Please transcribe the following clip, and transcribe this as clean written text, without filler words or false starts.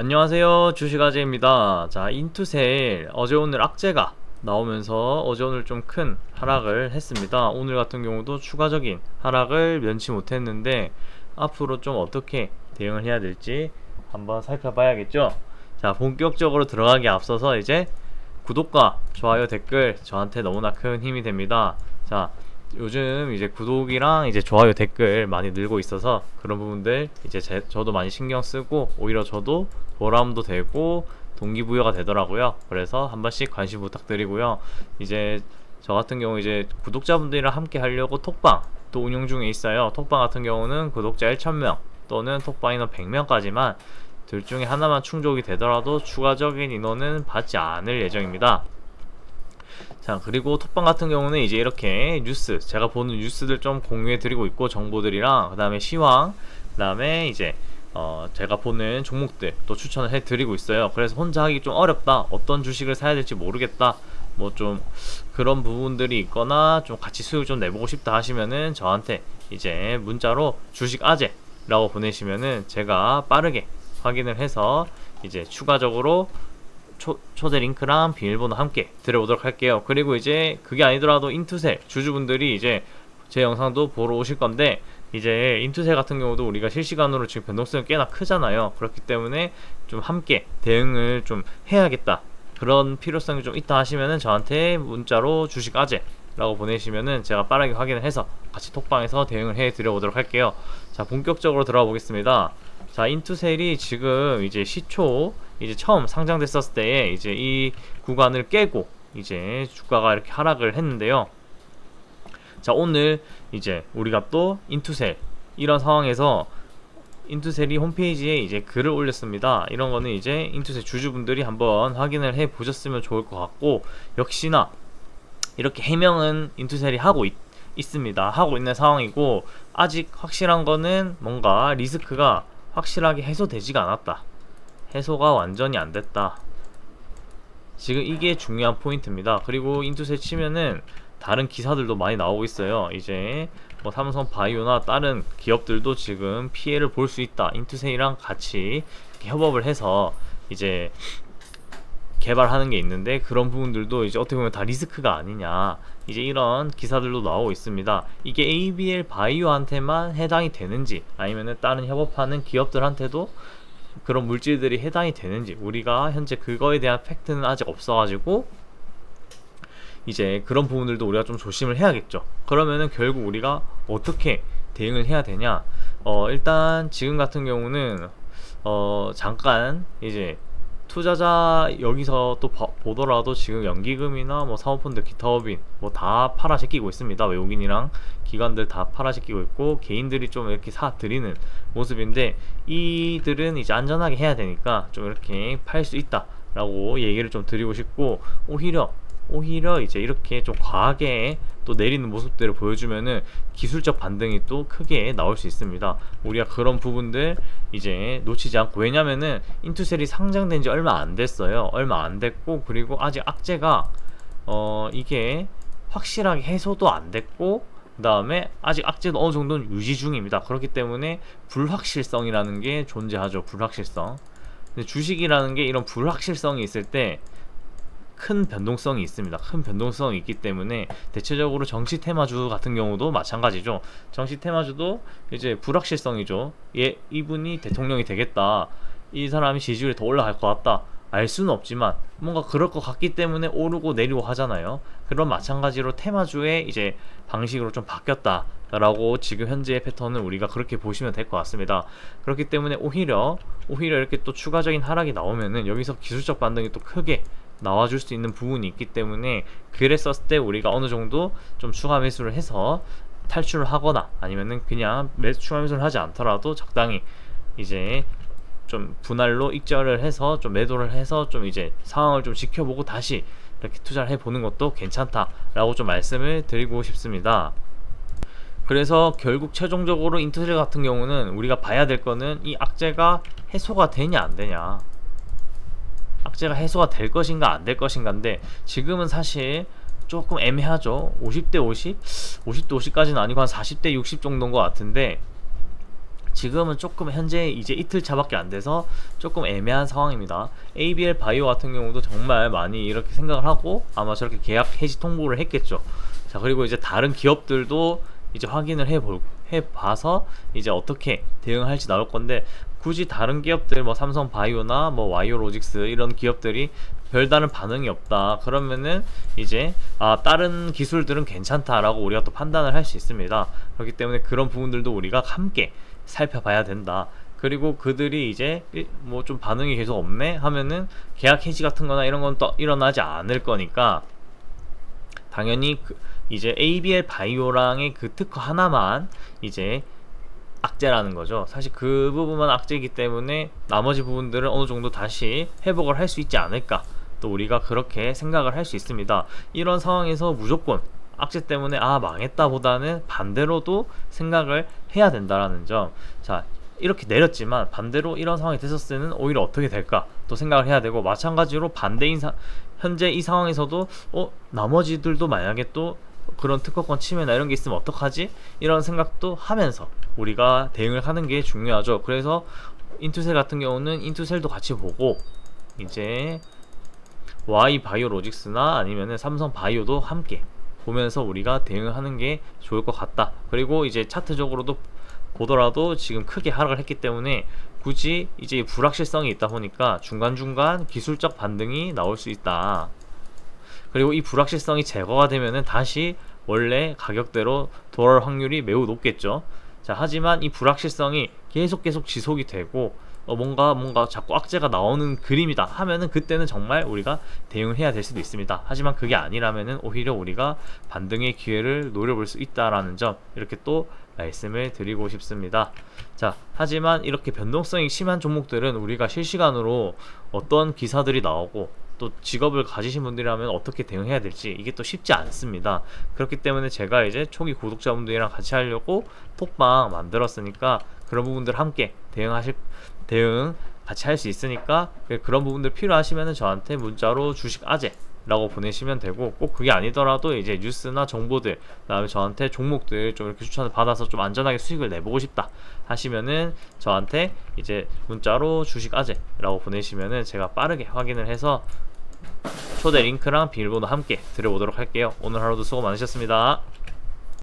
안녕하세요, 주식아재입니다. 자, 인투셀 어제 오늘 악재가 나오면서 어제 오늘 좀 큰 하락을 했습니다. 오늘 같은 경우도 추가적인 하락을 면치 못했는데 앞으로 좀 어떻게 대응을 해야 될지 한번 살펴봐야겠죠. 자, 본격적으로 들어가기 앞서서 이제 구독과 좋아요, 댓글 저한테 너무나 큰 힘이 됩니다. 자, 요즘 이제 구독이랑 이제 좋아요, 댓글 많이 늘고 있어서 그런 부분들 이제 저도 많이 신경 쓰고 오히려 저도 보람도 되고 동기부여가 되더라고요. 그래서 한 번씩 관심 부탁드리고요. 이제 저 같은 경우 이제 구독자분들이랑 함께 하려고 톡방 또 운영 중에 있어요. 톡방 같은 경우는 구독자 1,000명 또는 톡방 인원 100명까지만 둘 중에 하나만 충족이 되더라도 추가적인 인원은 받지 않을 예정입니다. 자, 그리고 톡방 같은 경우는 이제 이렇게 뉴스, 제가 보는 뉴스들 좀 공유해 드리고 있고, 정보들이랑 그 다음에 시황, 그 다음에 이제 제가 보는 종목들 또 추천을 해 드리고 있어요. 그래서 혼자 하기 좀 어렵다, 어떤 주식을 사야 될지 모르겠다, 뭐 좀 그런 부분들이 있거나 좀 같이 수익 좀 내보고 싶다 하시면은 저한테 이제 문자로 주식 아재라고 보내시면은 제가 빠르게 확인을 해서 이제 추가적으로 초대 링크랑 비밀번호 함께 드려보도록 할게요. 그리고 이제 그게 아니더라도 인투셀 주주분들이 이제 제 영상도 보러 오실 건데, 이제 인투셀 같은 경우도 우리가 실시간으로 지금 변동성이 꽤나 크잖아요. 그렇기 때문에 좀 함께 대응을 좀 해야겠다, 그런 필요성이 좀 있다 하시면은 저한테 문자로 주식 아재라고 보내시면은 제가 빠르게 확인을 해서 같이 톡방에서 대응을 해 드려보도록 할게요. 자, 본격적으로 들어가 보겠습니다. 자, 인투셀이 지금 이제 시초 이제 처음 상장됐었을 때에 이제 이 구간을 깨고 이제 주가가 이렇게 하락을 했는데요. 자, 오늘 이제 우리가 또 인투셀 이런 상황에서 인투셀이 홈페이지에 이제 글을 올렸습니다. 이런 거는 이제 인투셀 주주분들이 한번 확인을 해 보셨으면 좋을 것 같고, 역시나 이렇게 해명은 인투셀이 하고 있습니다. 하고 있는 상황이고, 아직 확실한 거는 뭔가 리스크가 확실하게 해소되지가 않았다, 해소가 완전히 안 됐다, 지금 이게 중요한 포인트입니다. 그리고 인투셀 치면은 다른 기사들도 많이 나오고 있어요. 이제 뭐 삼성 바이오나 다른 기업들도 지금 피해를 볼 수 있다, 인투셀이랑 같이 협업을 해서 이제 개발하는 게 있는데, 그런 부분들도 이제 어떻게 보면 다 리스크가 아니냐, 이제 이런 기사들도 나오고 있습니다. 이게 ABL 바이오한테만 해당이 되는지 아니면은 다른 협업하는 기업들한테도 그런 물질들이 해당이 되는지 우리가 현재 그거에 대한 팩트는 아직 없어가지고 이제 그런 부분들도 우리가 좀 조심을 해야겠죠. 그러면은 결국 우리가 어떻게 대응을 해야 되냐, 일단 지금 같은 경우는 잠깐 이제 투자자 여기서 또 보더라도 지금 연기금이나 뭐 사모펀드, 기타법인 뭐 다 팔아제끼고 있습니다. 외국인이랑 기관들 다 팔아제끼고 있고 개인들이 좀 이렇게 사들이는 모습인데, 이들은 이제 안전하게 해야 되니까 좀 이렇게 팔 수 있다라고 얘기를 좀 드리고 싶고, 오히려 이제 이렇게 좀 과하게 또 내리는 모습들을 보여주면은 기술적 반등이 또 크게 나올 수 있습니다. 우리가 그런 부분들 이제 놓치지 않고, 왜냐면은 인투셀이 상장된 지 얼마 안 됐어요. 얼마 안 됐고, 그리고 아직 악재가 이게 확실하게 해소도 안 됐고, 그 다음에 아직 악재도 어느 정도는 유지 중입니다. 그렇기 때문에 불확실성이라는 게 존재하죠. 불확실성. 근데 주식이라는 게 이런 불확실성이 있을 때 큰 변동성이 있습니다. 큰 변동성이 있기 때문에 대체적으로 정치 테마주 같은 경우도 마찬가지죠. 정치 테마주도 이제 불확실성이죠. 이분이 대통령이 되겠다, 이 사람이 지지율이 더 올라갈 것 같다, 알 수는 없지만 뭔가 그럴 것 같기 때문에 오르고 내리고 하잖아요. 그런 마찬가지로 테마주의 이제 방식으로 좀 바뀌었다 라고 지금 현재의 패턴은 우리가 그렇게 보시면 될 것 같습니다. 그렇기 때문에 오히려 이렇게 또 추가적인 하락이 나오면은 여기서 기술적 반등이 또 크게 나와줄 수 있는 부분이 있기 때문에, 그랬었을 때 우리가 어느 정도 좀 추가 매수를 해서 탈출을 하거나 아니면은 그냥 추가 매수를 하지 않더라도 적당히 이제 좀 분할로 익절을 해서 좀 매도를 해서 좀 이제 상황을 좀 지켜보고 다시 이렇게 투자를 해보는 것도 괜찮다라고 좀 말씀을 드리고 싶습니다. 그래서 결국 최종적으로 인터셀 같은 경우는 우리가 봐야 될 거는 이 악재가 해소가 되냐 안 되냐, 악재가 해소가 될 것인가 안 될 것인가인데, 지금은 사실 조금 애매하죠. 50대 50? 50대 50까지는 아니고 한 40대 60 정도인 것 같은데, 지금은 조금 현재 이제 이틀차밖에 안 돼서 조금 애매한 상황입니다. ABL 바이오 같은 경우도 정말 많이 이렇게 생각을 하고 아마 저렇게 계약 해지 통보를 했겠죠. 자, 그리고 이제 다른 기업들도 이제 확인을 해봐서 이제 어떻게 대응할지 나올 건데, 굳이 다른 기업들 뭐 삼성 바이오나 뭐 와이오로직스 이런 기업들이 별다른 반응이 없다 그러면은 이제 다른 기술들은 괜찮다라고 우리가 또 판단을 할 수 있습니다. 그렇기 때문에 그런 부분들도 우리가 함께 살펴봐야 된다. 그리고 그들이 이제 뭐 좀 반응이 계속 없네 하면은 계약 해지 같은 거나 이런 건 또 일어나지 않을 거니까, 당연히 이제 ABL 바이오랑의 그 특허 하나만 이제 악재라는 거죠. 사실 그 부분만 악재이기 때문에 나머지 부분들은 어느 정도 다시 회복을 할 수 있지 않을까, 또 우리가 그렇게 생각을 할 수 있습니다. 이런 상황에서 무조건 악재 때문에 망했다 보다는 반대로도 생각을 해야 된다라는 점. 자, 이렇게 내렸지만 반대로 이런 상황이 됐었을 때는 오히려 어떻게 될까 또 생각을 해야 되고, 마찬가지로 반대인 현재 이 상황에서도 나머지들도 만약에 또 그런 특허권 침해나 이런 게 있으면 어떡하지? 이런 생각도 하면서 우리가 대응을 하는 게 중요하죠. 그래서 인투셀 같은 경우는 인투셀도 같이 보고, 이제 Y 바이오로직스나 아니면은 삼성 바이오도 함께 보면서 우리가 대응을 하는 게 좋을 것 같다. 그리고 이제 차트적으로도 보더라도 지금 크게 하락을 했기 때문에 굳이 이제 불확실성이 있다 보니까 중간중간 기술적 반등이 나올 수 있다. 그리고 이 불확실성이 제거가 되면은 다시 원래 가격대로 돌아올 확률이 매우 높겠죠. 자, 하지만 이 불확실성이 계속 지속이 되고 뭔가 자꾸 악재가 나오는 그림이다 하면은 그때는 정말 우리가 대응을 해야 될 수도 있습니다. 하지만 그게 아니라면은 오히려 우리가 반등의 기회를 노려볼 수 있다라는 점, 이렇게 또 말씀을 드리고 싶습니다. 자, 하지만 이렇게 변동성이 심한 종목들은 우리가 실시간으로 어떤 기사들이 나오고 또 직업을 가지신 분들이라면 어떻게 대응해야 될지 이게 또 쉽지 않습니다. 그렇기 때문에 제가 이제 초기 구독자분들이랑 같이 하려고 톡방 만들었으니까 그런 부분들 함께 대응 같이 할 수 있으니까, 그런 부분들 필요하시면 저한테 문자로 주식 아재 라고 보내시면 되고, 꼭 그게 아니더라도 이제 뉴스나 정보들, 그 다음에 저한테 종목들 좀 이렇게 추천을 받아서 좀 안전하게 수익을 내보고 싶다 하시면은 저한테 이제 문자로 주식 아재 라고 보내시면은 제가 빠르게 확인을 해서 초대 링크랑 비밀번호 함께 드려보도록 할게요. 오늘 하루도 수고 많으셨습니다.